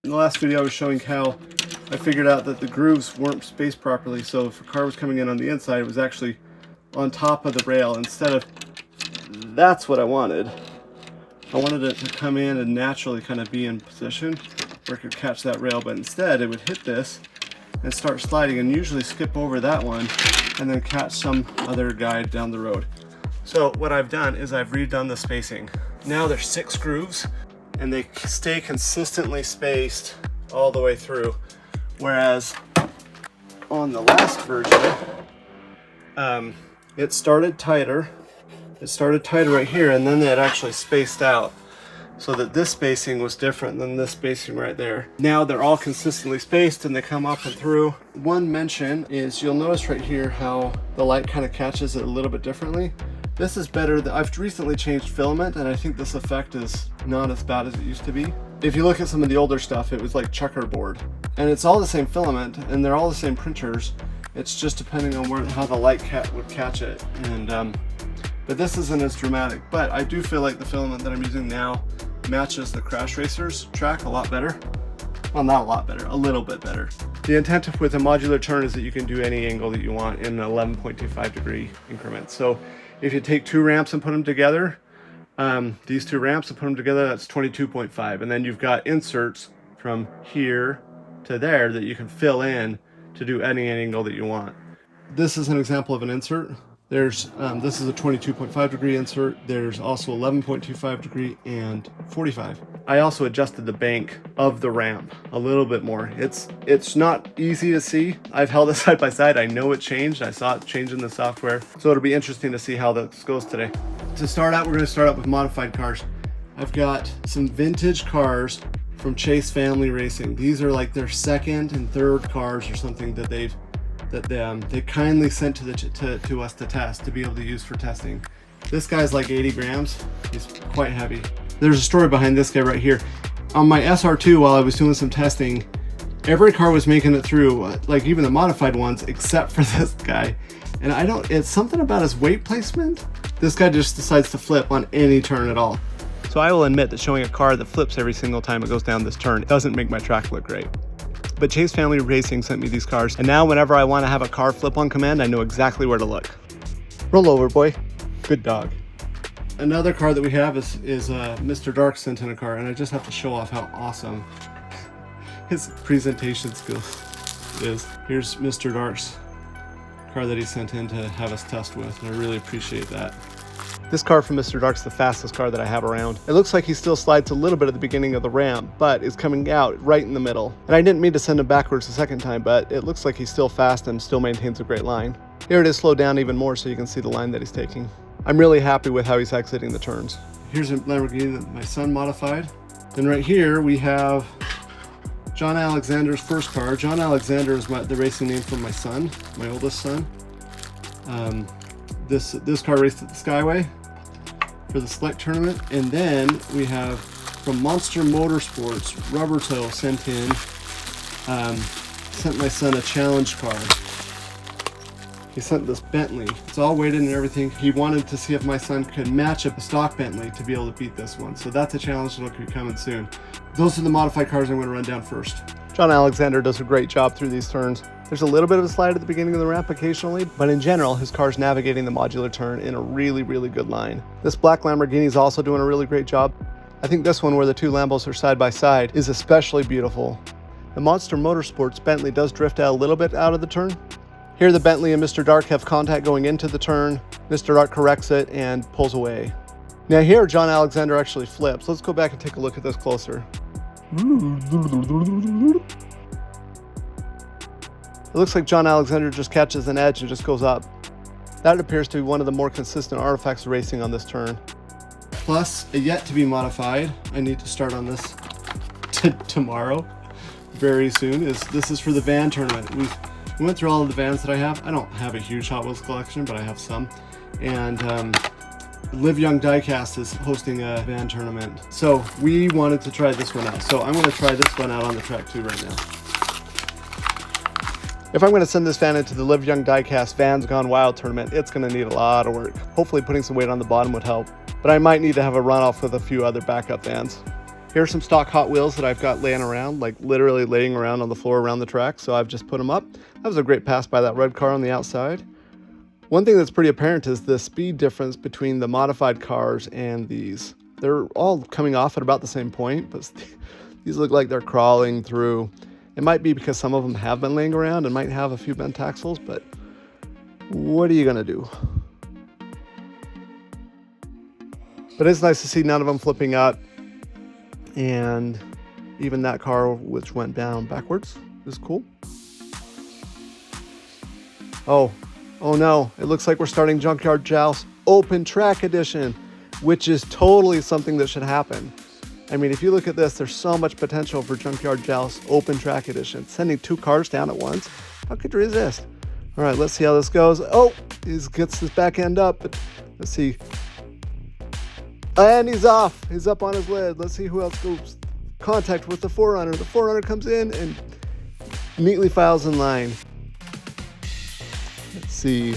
In the last video I was showing how I figured out that the grooves weren't spaced properly, so if a car was coming in on the inside, it was actually on top of the rail instead of... That's what I wanted. I wanted it to come in and naturally kind of be in position where it could catch that rail, but instead it would hit this and start sliding and usually skip over that one and then catch some other guy down the road. So what I've done is I've redone the spacing. Now there's 6 grooves and they stay consistently spaced all the way through. Whereas on the last version, it started tighter. It started tighter right here, and then it actually spaced out so that this spacing was different than this spacing right there. Now they're all consistently spaced and they come up and through. One mention is you'll notice right here how the light kind of catches it a little bit differently. This is better. I've recently changed filament and I think this effect is not as bad as it used to be. If you look at some of the older stuff, it was like checkerboard. And it's all the same filament and they're all the same printers. It's just depending on how the light would catch it. And but this isn't as dramatic. But I do feel like the filament that I'm using now matches the Crash Racers track a lot better. Well, not a lot better, a little bit better. The intent with a modular turn is that you can do any angle that you want in 11.25 degree increments. So if you take 2 ramps and put them together, these 2 ramps and put them together, that's 22.5. And then you've got inserts from here to there that you can fill in to do any angle that you want. This is an example of an insert. There's this is a 22.5 degree insert. There's also 11.25 degree and 45. I also adjusted the bank of the ramp a little bit more. It's not easy to see. I've held it side by side. I know it changed. I saw it change in the software. So it'll be interesting to see how this goes today. To start out, we're going to start out with modified cars. I've got some vintage cars from Chase Family Racing. These are like their 2nd and 3rd cars or something that they kindly sent to us to test, to be able to use for testing. This guy's like 80 grams. He's quite heavy. There's a story behind this guy right here. On my SR2, while I was doing some testing, every car was making it through, like even the modified ones, except for this guy. And it's something about his weight placement. This guy just decides to flip on any turn at all. So I will admit that showing a car that flips every single time it goes down this turn doesn't make my track look great. But Chase Family Racing sent me these cars, and now whenever I want to have a car flip on command, I know exactly where to look. Roll over, boy. Good dog. Another car that we have is Mr. Darq sent in a car, and I just have to show off how awesome his presentation skills is. Here's Mr. Darq's car that he sent in to have us test with, and I really appreciate that. This car from Mr. Darq's the fastest car that I have around. It looks like he still slides a little bit at the beginning of the ramp, but is coming out right in the middle. And I didn't mean to send him backwards the second time, but it looks like he's still fast and still maintains a great line. Here it is slowed down even more so you can see the line that he's taking. I'm really happy with how he's exiting the turns. Here's a Lamborghini that my son modified. And right here we have John Alexander's first car. John Alexander is the racing name for my son, my oldest son. This car raced at the Skyway for the Select tournament. And then we have from Monster Motorsports, Rubber Toe sent my son a challenge car. He sent this Bentley. It's all weighted and everything. He wanted to see if my son could match up a stock Bentley to be able to beat this one. So that's a challenge that'll be coming soon. Those are the modified cars I'm going to run down first. John Alexander does a great job through these turns. There's a little bit of a slide at the beginning of the ramp occasionally, but in general, his car's navigating the modular turn in a really, really good line. This black Lamborghini is also doing a really great job. I think this one, where the 2 Lambos are side by side, is especially beautiful. The Monster Motorsports Bentley does drift out a little bit out of the turn. Here the Bentley and Mr. Darq have contact going into the turn. Mr. Darq corrects it and pulls away. Now here, John Alexander actually flips. Let's go back and take a look at this closer. It looks like John Alexander just catches an edge and just goes up. That appears to be one of the more consistent artifacts of racing on this turn. Plus, a yet to be modified, I need to start on this tomorrow, very soon, this is for the van tournament. We went through all of the vans that I have. I don't have a huge Hot Wheels collection, but I have some. And Live Young Diecast is hosting a van tournament. So we wanted to try this one out. So I'm going to try this one out on the track too right now. If I'm going to send this van into the Live Young Diecast Vans Gone Wild tournament, it's going to need a lot of work. Hopefully putting some weight on the bottom would help. But I might need to have a runoff with a few other backup vans. Here's some stock Hot Wheels that I've got laying around, like literally laying around on the floor around the track. So I've just put them up. That was a great pass by that red car on the outside. One thing that's pretty apparent is the speed difference between the modified cars and these. They're all coming off at about the same point, but these look like they're crawling through. It might be because some of them have been laying around and might have a few bent axles, but what are you gonna do? But it's nice to see none of them flipping up. And even that car, which went down backwards, is cool. Oh no, it looks like we're starting Junkyard Joust Open Track Edition, which is totally something that should happen. I mean, if you look at this, there's so much potential for Junkyard Joust Open Track Edition. Sending 2 cars down at once, how could you resist? All right, let's see how this goes. Oh, he gets his back end up, but let's see. And he's off. He's up on his lid. Let's see who else goes contact with the 4Runner. The 4Runner comes in and neatly files in line. Let's see.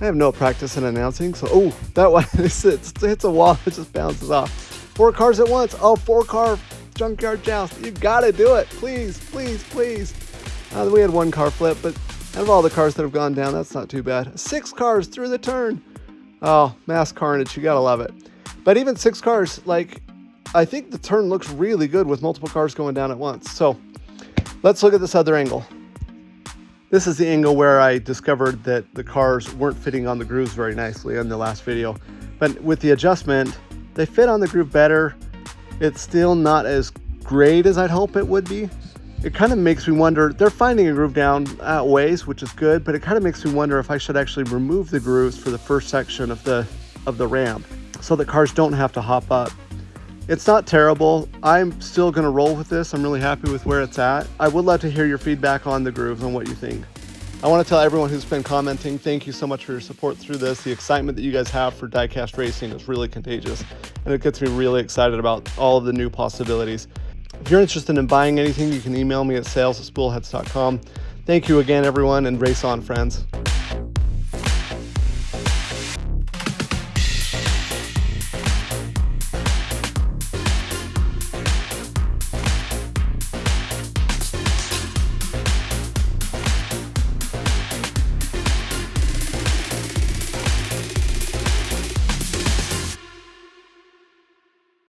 I have no practice in announcing, so oh, that one hits a wall. It just bounces off. 4 cars at once. Oh, 4-car Junkyard Joust. You gotta do it, please, please, please. We had 1 car flip, but out of all the cars that have gone down, that's not too bad. 6 cars through the turn. Oh, mass carnage, you gotta love it. But even 6 cars, like, I think the turn looks really good with multiple cars going down at once. So let's look at this other angle. This is the angle where I discovered that the cars weren't fitting on the grooves very nicely in the last video. But with the adjustment, they fit on the groove better. It's still not as great as I'd hope it would be. It kind of makes me wonder, they're finding a groove down at ways, which is good, but it kind of makes me wonder if I should actually remove the grooves for the first section of the ramp so that cars don't have to hop up. It's not terrible. I'm still going to roll with this. I'm really happy with where it's at. I would love to hear your feedback on the grooves and what you think. I want to tell everyone who's been commenting, thank you so much for your support through this. The excitement that you guys have for diecast racing is really contagious, and it gets me really excited about all of the new possibilities. If you're interested in buying anything, you can email me at sales@spoolheads.com. Thank you again, everyone, and race on, friends.